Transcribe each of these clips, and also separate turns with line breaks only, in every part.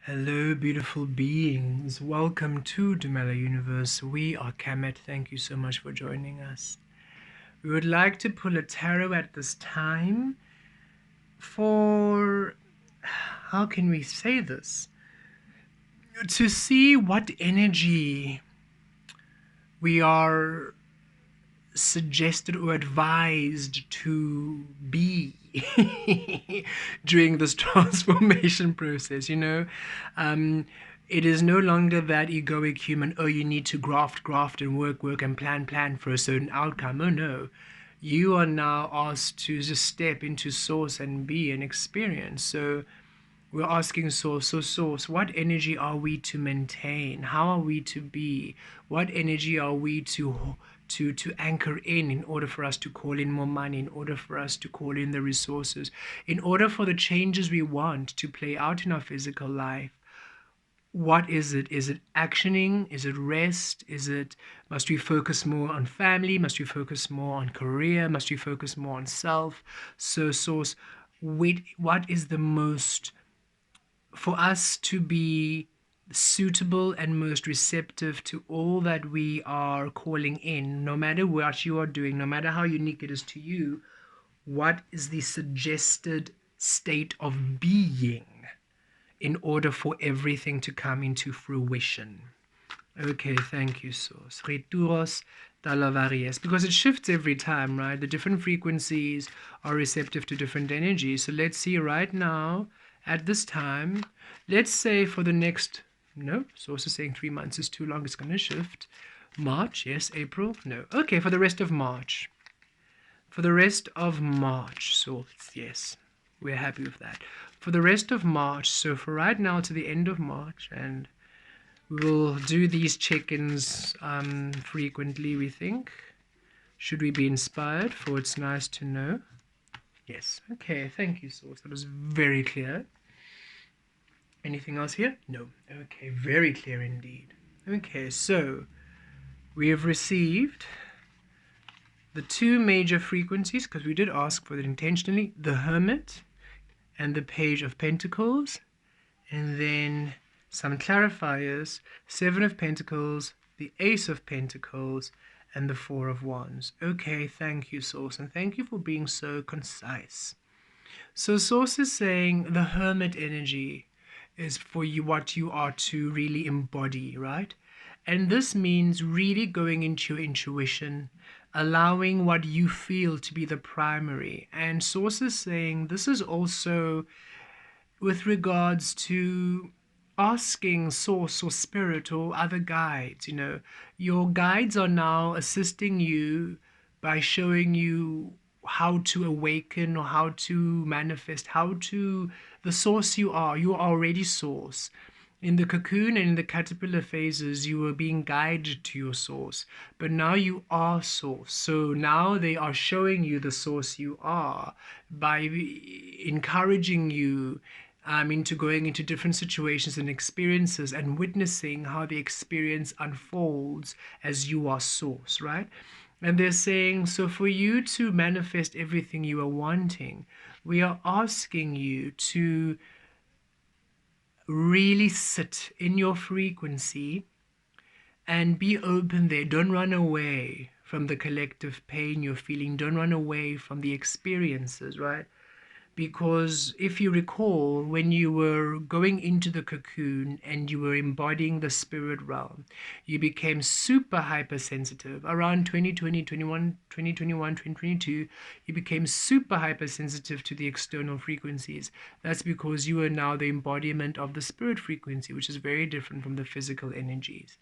Hello, beautiful beings. Welcome to Dumela Universe. We are Kamet. Thank you so much for joining us. We would like to pull a tarot at this time for, how can we say this? To see what energy we are suggested or advised to be during this transformation process. It is no longer that egoic human, oh, you need to graft and work and plan for a certain outcome. Oh no, you are now asked to just step into source and be an experience. So we're asking source, so source, what energy are we to maintain? How are we to be? What energy are we to anchor in order for us to call in more money, in order for us to call in the resources, in order for the changes we want to play out in our physical life? What is it? Is it actioning? Is it rest? Must we focus more on family? Must we focus more on career? Must we focus more on self? So source, wait, what is the most for us to be suitable and most receptive to all that we are calling in, no matter what you are doing, no matter how unique it is to you? What is the suggested state of being in order for everything to come into fruition? Okay, thank you, Source. Rituros talavarias. Because it shifts every time, right? The different frequencies are receptive to different energies. So let's see right now, at this time, let's say for the next, no, Source is saying 3 months is too long, it's going to shift. March, yes, April, no. Okay, for the rest of March. For the rest of March, Source, yes, we're happy with that. For the rest of March, so for right now to the end of March, and we'll do these check-ins frequently, we think. Should we be inspired? For it's nice to know. Yes. Okay, thank you, Source. That was very clear. Anything else here? No. Okay, very clear indeed. Okay, so we have received the two major frequencies, because we did ask for it intentionally, the Hermit and the Page of Pentacles, and then some clarifiers, Seven of Pentacles, the Ace of Pentacles, and the Four of Wands. Okay, thank you, Source, and thank you for being so concise. So Source is saying the Hermit energy is for you, what you are to really embody, right? And this means really going into your intuition, allowing what you feel to be the primary. And Source is saying this is also with regards to asking source or spirit or other guides. Your guides are now assisting you by showing you how to awaken or how to manifest, how to the source you are. You are already source. In the cocoon and in the caterpillar phases, you were being guided to your source, but now you are source. So now they are showing you the source you are by encouraging you into going into different situations and experiences and witnessing how the experience unfolds as you are source, right? And they're saying, so for you to manifest everything you are wanting, we are asking you to really sit in your frequency and be open there. Don't run away from the collective pain you're feeling. Don't run away from the experiences, right? Because if you recall, when you were going into the cocoon and you were embodying the spirit realm, you became super hypersensitive. Around 2022, you became super hypersensitive to the external frequencies. That's because you are now the embodiment of the spirit frequency, which is very different from the physical energies.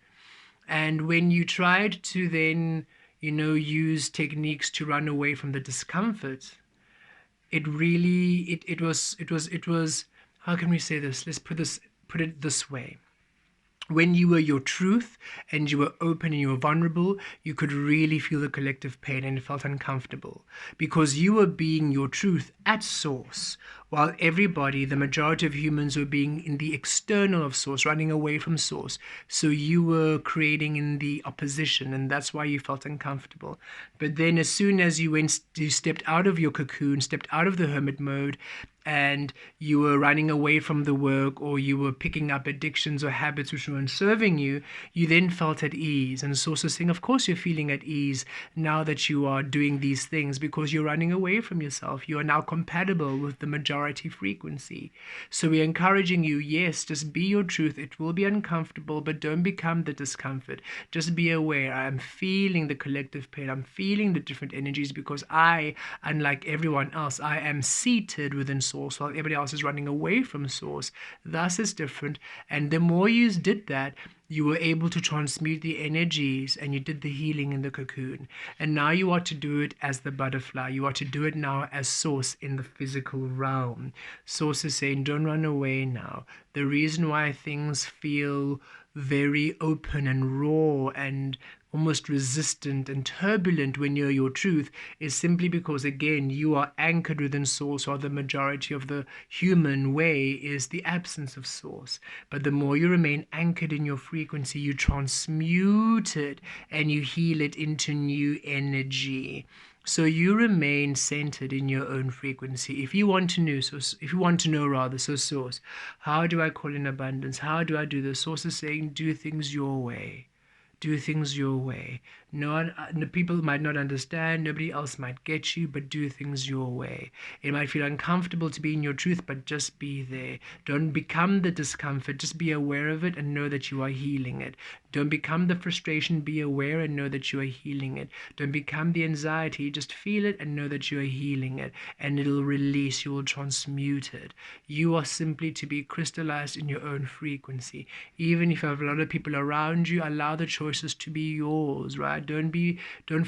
And when you tried to then, use techniques to run away from the discomfort, it really it was, how can we say this? Let's put it this way. When you were your truth and you were open and you were vulnerable, you could really feel the collective pain, and it felt uncomfortable because you were being your truth at source. while everybody, the majority of humans, were being in the external of source, running away from source. So you were creating in the opposition, and that's why you felt uncomfortable. But then as soon as you stepped out of your cocoon, stepped out of the hermit mode, and you were running away from the work, or you were picking up addictions or habits which weren't serving you, you then felt at ease. And Source is saying, of course you're feeling at ease now that you are doing these things, because you're running away from yourself. You are now compatible with the majority frequency. So we're encouraging you, yes, just be your truth. It will be uncomfortable, but don't become the discomfort. Just be aware. I'm feeling the collective pain. I'm feeling the different energies, because I, unlike everyone else, I am seated within Source, while everybody else is running away from Source. Thus is different. And the more you did that, you were able to transmute the energies, and you did the healing in the cocoon. And now you are to do it as the butterfly. You are to do it now as Source in the physical realm. Source is saying, don't run away now. The reason why things feel very open and raw and almost resistant and turbulent when you're your truth is simply because, again, you are anchored within Source, while the majority of the human way is the absence of Source. But the more you remain anchored in your frequency, you transmute it and you heal it into new energy. So you remain centered in your own frequency. If you want to know, Source, how do I call in abundance? How do I do this? Source is saying, do things your way. Do things your way. No, people might not understand, nobody else might get you, but do things your way. It might feel uncomfortable to be in your truth, but just be there. Don't become the discomfort, just be aware of it and know that you are healing it. Don't become the frustration, be aware and know that you are healing it. Don't become the anxiety, just feel it and know that you are healing it. And it'll release, you will transmute it. You are simply to be crystallized in your own frequency. Even if you have a lot of people around you, allow the choices to be yours, right? Don't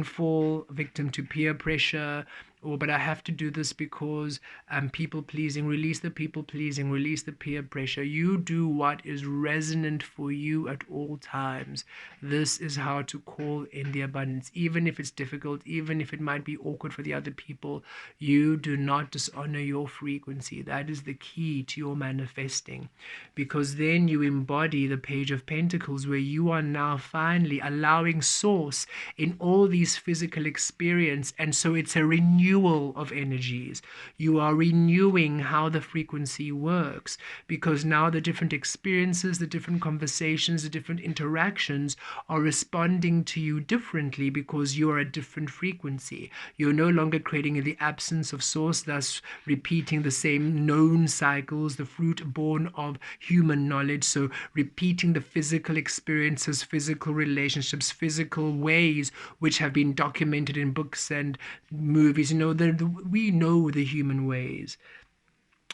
fall victim to peer pressure, or but I have to do this because I'm people pleasing. Release the people pleasing, release the peer pressure. You do what is resonant for you at all times. This is how to call in the abundance, even if it's difficult, even if it might be awkward for the other people. You do not dishonor your frequency. That is the key to your manifesting, because then you embody the Page of Pentacles, where you are now finally allowing Source in all these physical experience. And so it's a renewal of energies. You are renewing how the frequency works, because now the different experiences, the different conversations, the different interactions are responding to you differently, because you are a different frequency. You're no longer creating in the absence of Source, thus repeating the same known cycles, the fruit born of human knowledge. So repeating the physical experiences, physical relationships, physical ways which have been documented in books and movies. We know the human ways.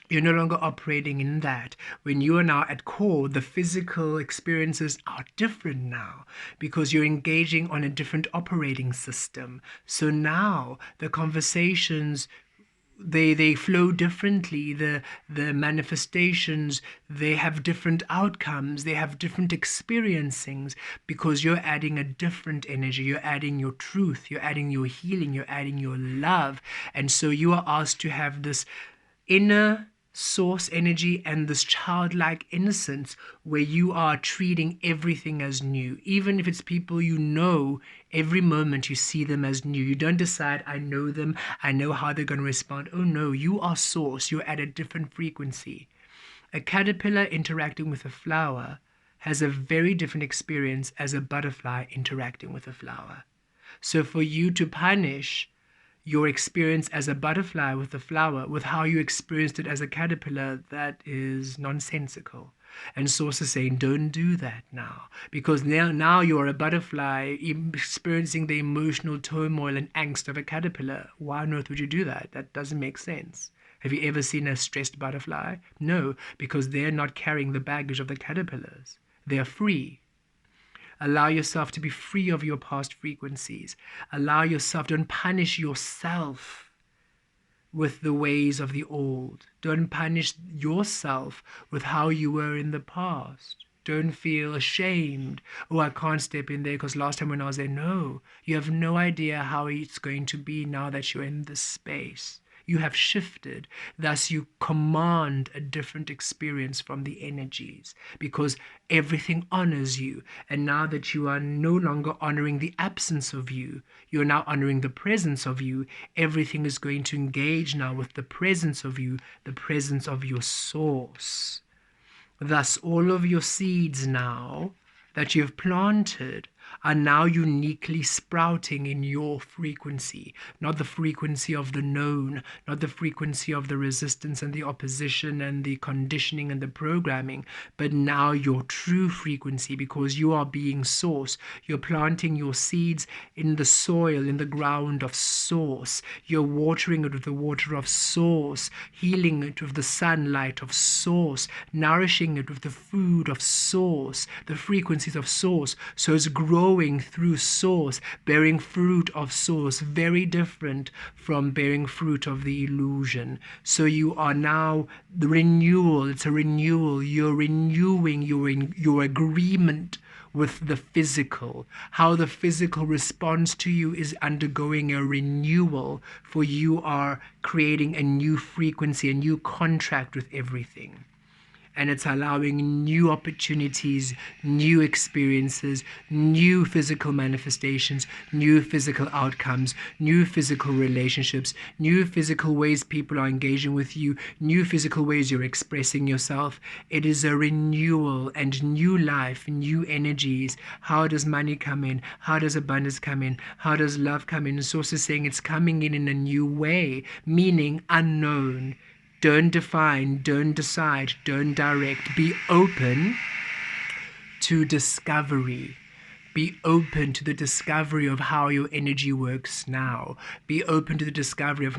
You're no longer operating in that. When you are now at core, the physical experiences are different now, because you're engaging on a different operating system. So now the conversations, they flow differently. The manifestations, they have different outcomes, they have different experiencings, because you're adding a different energy. You're adding your truth, you're adding your healing, you're adding your love. And so you are asked to have this inner Source energy and this childlike innocence, where you are treating everything as new. Even if it's people you know, every moment you see them as new. You don't decide, I know them, I know how they're going to respond. Oh no, you are Source. You're at a different frequency. A caterpillar interacting with a flower has a very different experience as a butterfly interacting with a flower. So for you to punish your experience as a butterfly with the flower with how you experienced it as a caterpillar, that is nonsensical. And Source is saying, don't do that now, because now you are a butterfly experiencing the emotional turmoil and angst of a caterpillar. Why on earth would you do that? That doesn't make sense. Have you ever seen a stressed butterfly? No, because they're not carrying the baggage of the caterpillars. They're free. Allow yourself to be free of your past frequencies. Allow yourself, don't punish yourself with the ways of the old. Don't punish yourself with how you were in the past. Don't feel ashamed. Oh, I can't step in there because last time when I was there. No, you have no idea how it's going to be now that you're in this space. You have shifted. Thus, you command a different experience from the energies because everything honors you. And now that you are no longer honoring the absence of you, you're now honoring the presence of you. Everything is going to engage now with the presence of you, the presence of your source. Thus, all of your seeds now that you've planted are now uniquely sprouting in your frequency, not the frequency of the known, not the frequency of the resistance and the opposition and the conditioning and the programming, but now your true frequency, because you are being source. You're planting your seeds in the soil, in the ground of source. You're watering it with the water of source, healing it with the sunlight of source, nourishing it with the food of source, the frequencies of source. So it's growing through source, bearing fruit of source, very different from bearing fruit of the illusion. So you are now the renewal. It's a renewal. You're renewing your agreement with the physical. How the physical responds to you is undergoing a renewal, for you are creating a new frequency, a new contract with everything. And it's allowing new opportunities, new experiences, new physical manifestations, new physical outcomes, new physical relationships, new physical ways people are engaging with you, new physical ways you're expressing yourself. It is a renewal and new life, new energies. How does money come in? How does abundance come in? How does love come in? The source is saying it's coming in a new way, meaning unknown. Don't define, don't decide, don't direct. Be open to discovery. Be open to the discovery of how your energy works now. Be open to the discovery of,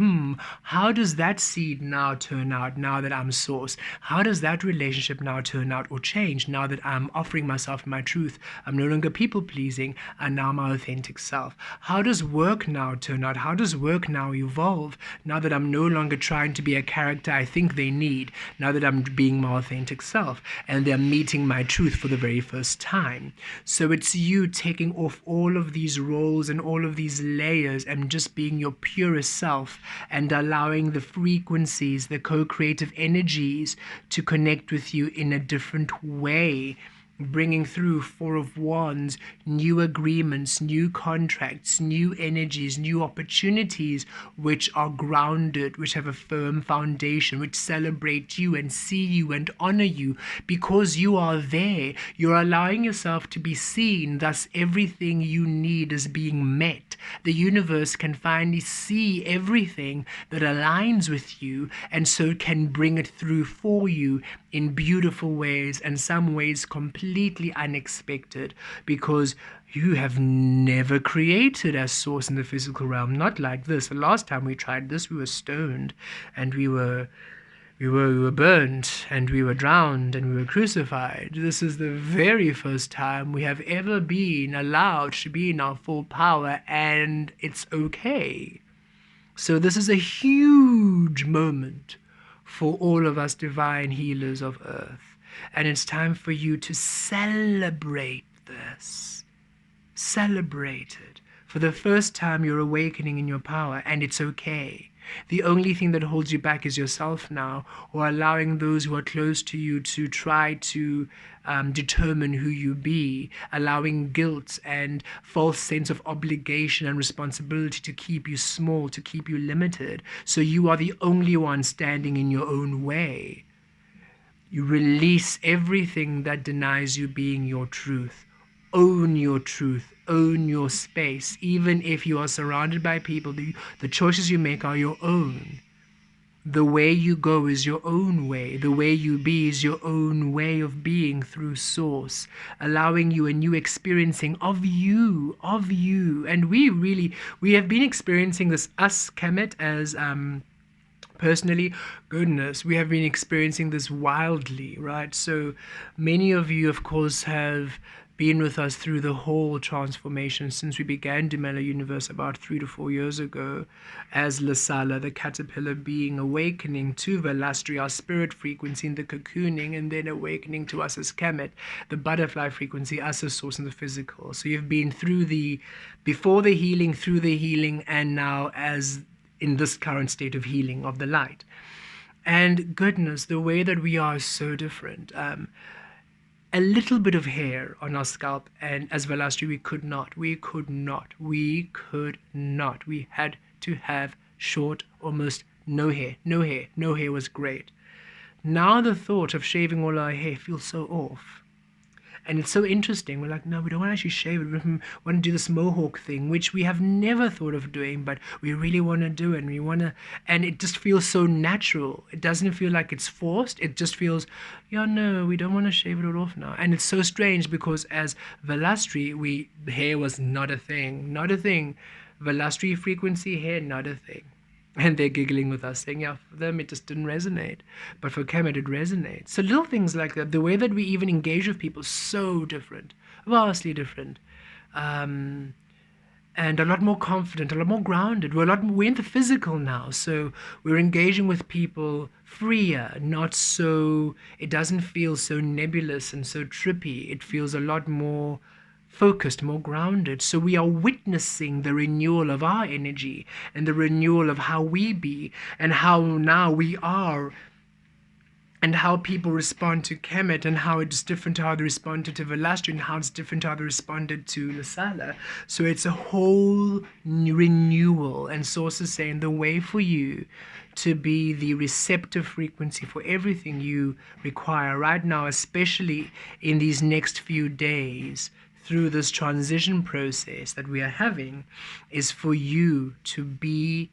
how does that seed now turn out now that I'm source? How does that relationship now turn out or change now that I'm offering myself my truth? I'm no longer people-pleasing, and now my authentic self. How does work now turn out? How does work now evolve now that I'm no longer trying to be a character I think they need, now that I'm being my authentic self and they're meeting my truth for the very first time? So it's you taking off all of these roles and all of these layers and just being your purest self and allowing the frequencies, the co-creative energies to connect with you in a different way, bringing through Four of Wands, new agreements, new contracts, new energies, new opportunities, which are grounded, which have a firm foundation, which celebrate you and see you and honor you because you are there. You're allowing yourself to be seen, thus everything you need is being met. The universe can finally see everything that aligns with you, and so can bring it through for you in beautiful ways, and some ways completely unexpected, because you have never created as source in the physical realm. Not like this. The last time we tried this, we were stoned, and we were burnt, and we were drowned, and we were crucified. This is the very first time we have ever been allowed to be in our full power, and it's okay. So this is a huge moment for all of us divine healers of earth. And it's time for you to celebrate this. Celebrate it. For the first time, you're awakening in your power, and it's okay. The only thing that holds you back is yourself now, or allowing those who are close to you to try to determine who you be, allowing guilt and false sense of obligation and responsibility to keep you small, to keep you limited. So you are the only one standing in your own way. You release everything that denies you being your truth. Own your truth. Own your space. Even if you are surrounded by people, the choices you make are your own. The way you go is your own way. The way you be is your own way of being through source, allowing you a new experiencing of you. And we have been experiencing this, us, Kemet, as personally, goodness, we have been experiencing this wildly, right? So many of you, of course, have been with us through the whole transformation since we began Dumela Universe about 3 to 4 years ago, as Lasala, the caterpillar being, awakening to Velastri, our spirit frequency in the cocooning, and then awakening to us as Kemet, the butterfly frequency, us as source in the physical. So you've been through before the healing, through the healing, and now as in this current state of healing of the light. And goodness, the way that we are is so different. A little bit of hair on our scalp, and as Velastri, we had to have short, almost no hair was great. Now the thought of shaving all our hair feels so off. And it's so interesting. We're like, no, we don't want to actually shave it. We want to do this mohawk thing, which we have never thought of doing, but we really want to do it. And we want to, and it just feels so natural. It doesn't feel like it's forced. It just feels, yeah, no, we don't want to shave it all off now. And it's so strange because as Velastri, hair was not a thing, not a thing. Velastri frequency hair, not a thing. And they're giggling with us, saying, yeah, for them it just didn't resonate. But for Kemet, it resonates. So little things like that, the way that we even engage with people is so different, vastly different. And a lot more confident, a lot more grounded. We're in the physical now, so we're engaging with people freer, not so, it doesn't feel so nebulous and so trippy. It feels a lot more focused, more grounded. So we are witnessing the renewal of our energy and the renewal of how we be and how now we are and how people respond to Kemet and how it's different to how they responded to Velastri and how it's different to how they responded to Lasala. So it's a whole new renewal, and Source is saying the way for you to be the receptive frequency for everything you require right now, especially in these next few days, through this transition process that we are having, is for you to be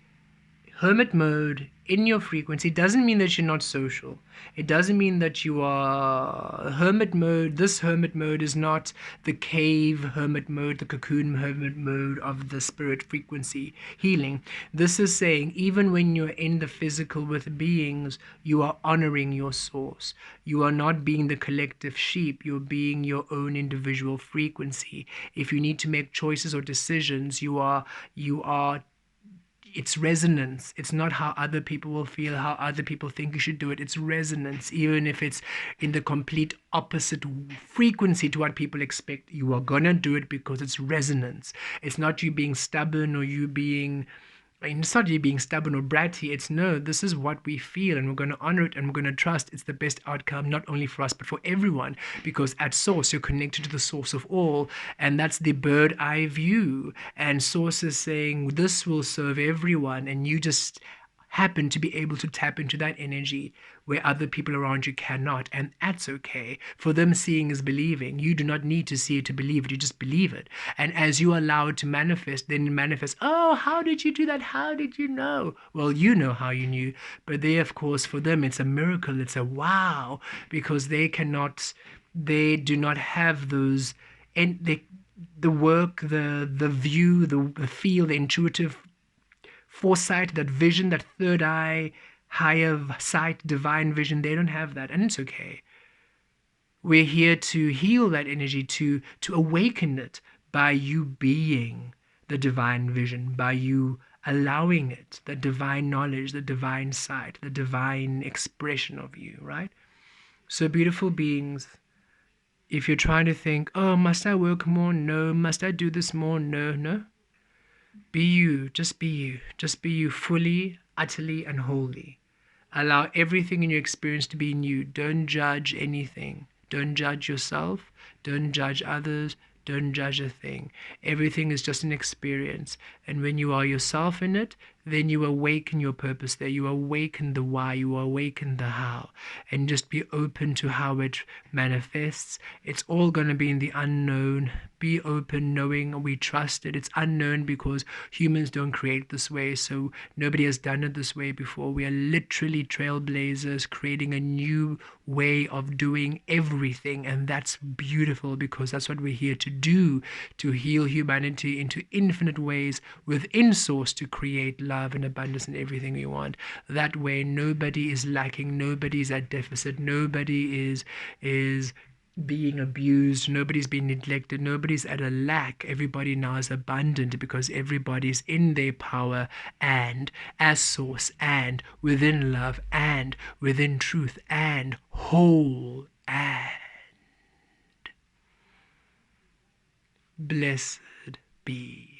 hermit mode in your frequency. It doesn't mean that you're not social. It doesn't mean that you are hermit mode. This hermit mode is not the cave hermit mode, the cocoon hermit mode of the spirit frequency healing. This is saying even when you're in the physical with beings, you are honoring your source. You are not being the collective sheep. You're being your own individual frequency. If you need to make choices or decisions, you are it's resonance. It's not how other people will feel, how other people think you should do it. It's resonance. Even if it's in the complete opposite frequency to what people expect, you are gonna do it because it's resonance. It's not you being stubborn or you being, it's not you being stubborn or bratty. It's no, this is what we feel and we're going to honor it and we're going to trust it's the best outcome, not only for us, but for everyone. Because at source, you're connected to the source of all. And that's the bird eye view. And source is saying this will serve everyone. And you just happen to be able to tap into that energy where other people around you cannot, and that's okay. For them, seeing is believing. You do not need to see it to believe it, you just believe it. And as you allow it to manifest, then it manifests. Oh, how did you do that? How did you know? Well, you know how you knew, but they, of course, for them it's a miracle, it's a wow, because they do not have those, and the work, the view, the feel, the intuitive foresight, that vision, that third eye, higher sight, divine vision. They don't have that, and it's okay. We're here to heal that energy, to awaken it by you being the divine vision, by you allowing it, the divine knowledge, the divine sight, the divine expression of you, right? So beautiful beings, if you're trying to think, oh, must I work more? No. Must I do this more? No. Be you, just be you. Just be you fully, utterly, and wholly. Allow everything in your experience to be in you. Don't judge anything. Don't judge yourself. Don't judge others. Don't judge a thing. Everything is just an experience. And when you are yourself in it, then you awaken your purpose there. You awaken the why. You awaken the how. And just be open to how it manifests. It's all going to be in the unknown. Be open, knowing we trust it. It's unknown because humans don't create this way. So nobody has done it this way before. We are literally trailblazers creating a new way of doing everything. And that's beautiful because that's what we're here to do, to heal humanity into infinite ways within source, to create love and abundance in everything we want. That way nobody is lacking, nobody is at deficit, nobody is being abused, nobody's being neglected, nobody's at a lack. Everybody now is abundant because everybody's in their power and as source and within love and within truth and whole and blessed be.